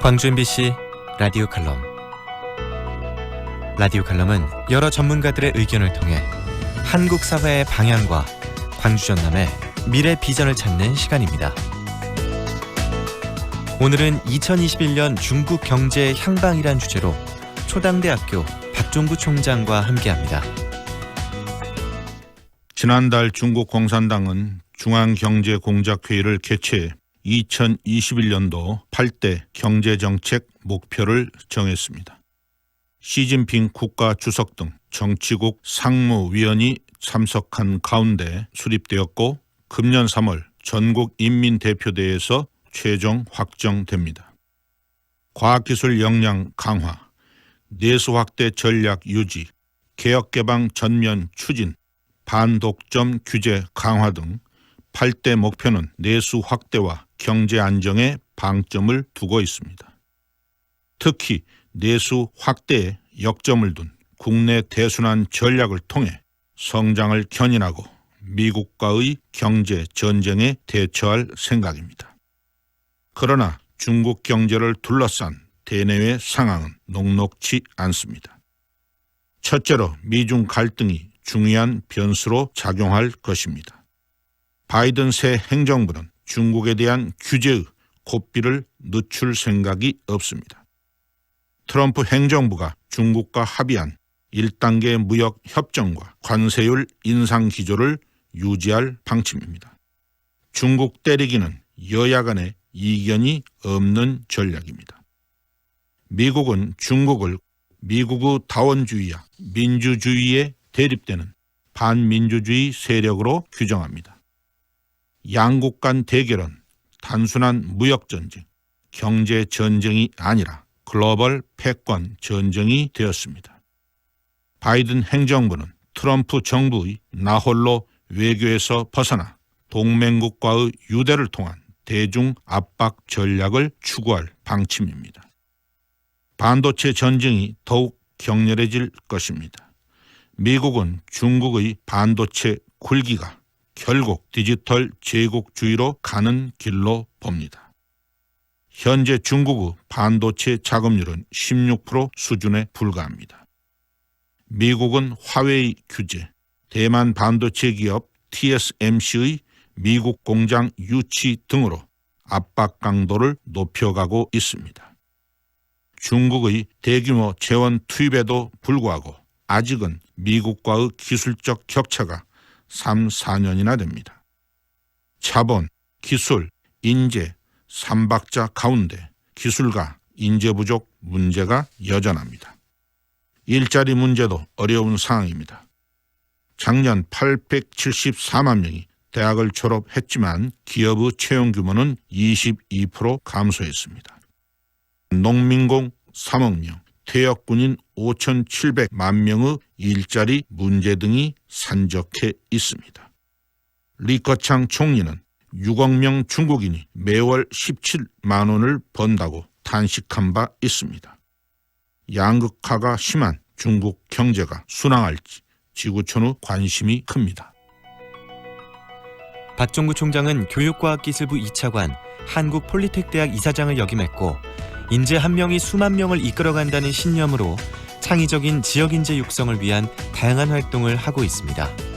광주 MBC 라디오 칼럼. 라디오 칼럼은 여러 전문가들의 의견을 통해 한국 사회의 방향과 광주 전남의 미래 비전을 찾는 시간입니다. 오늘은 2021년 중국 경제의 향방이란 주제로 초당대학교 박종구 총장과 함께합니다. 지난달 중국 공산당은 중앙경제공작회의를 개최해 2021년도 8대 경제정책 목표를 정했습니다. 시진핑 국가주석 등 정치국 상무위원이 참석한 가운데 수립되었고 금년 3월 전국인민대표대회에서 최종 확정됩니다. 과학기술 역량 강화, 내수 확대 전략 유지, 개혁개방 전면 추진, 반독점 규제 강화 등 8대 목표는 내수 확대와 경제 안정에 방점을 두고 있습니다. 특히 내수 확대에 역점을 둔 국내 대순환 전략을 통해 성장을 견인하고 미국과의 경제 전쟁에 대처할 생각입니다. 그러나 중국 경제를 둘러싼 대내외 상황은 녹록지 않습니다. 첫째로 미중 갈등이 중요한 변수로 작용할 것입니다. 바이든 새 행정부는 중국에 대한 규제의 고삐를 늦출 생각이 없습니다. 트럼프 행정부가 중국과 합의한 1단계 무역 협정과 관세율 인상 기조를 유지할 방침입니다. 중국 때리기는 여야 간의 이견이 없는 전략입니다. 미국은 중국을 미국의 다원주의와 민주주의에 대립되는 반민주주의 세력으로 규정합니다. 양국 간 대결은 단순한 무역전쟁, 경제전쟁이 아니라 글로벌 패권 전쟁이 되었습니다. 바이든 행정부는 트럼프 정부의 나홀로 외교에서 벗어나 동맹국과의 유대를 통한 대중 압박 전략을 추구할 방침입니다. 반도체 전쟁이 더욱 격렬해질 것입니다. 미국은 중국의 반도체 굴기가 결국 디지털 제국주의로 가는 길로 봅니다. 현재 중국의 반도체 자금률은 16% 수준에 불과합니다. 미국은 화웨이 규제, 대만 반도체 기업 TSMC의 미국 공장 유치 등으로 압박 강도를 높여가고 있습니다. 중국의 대규모 재원 투입에도 불구하고 아직은 미국과의 기술적 격차가 3, 4년이나 됩니다. 자본, 기술, 인재, 삼박자 가운데 기술과 인재 부족 문제가 여전합니다. 일자리 문제도 어려운 상황입니다. 작년 874만 명이 대학을 졸업했지만 기업의 채용 규모는 22% 감소했습니다. 농민공 3억 명, 퇴역군인 5,700만 명의 일자리 문제 등이 산적해 있습니다. 리커창 총리는 6억 명 중국인이 매월 17만 원을 번다고 탄식한 바 있습니다. 양극화가 심한 중국 경제가 순항할지 지구촌의 관심이 큽니다. 박종구 총장은 교육과학기술부 2차관, 한국폴리텍대학 이사장을 역임했고 인재 한 명이 수만 명을 이끌어간다는 신념으로 창의적인 지역인재 육성을 위한 다양한 활동을 하고 있습니다.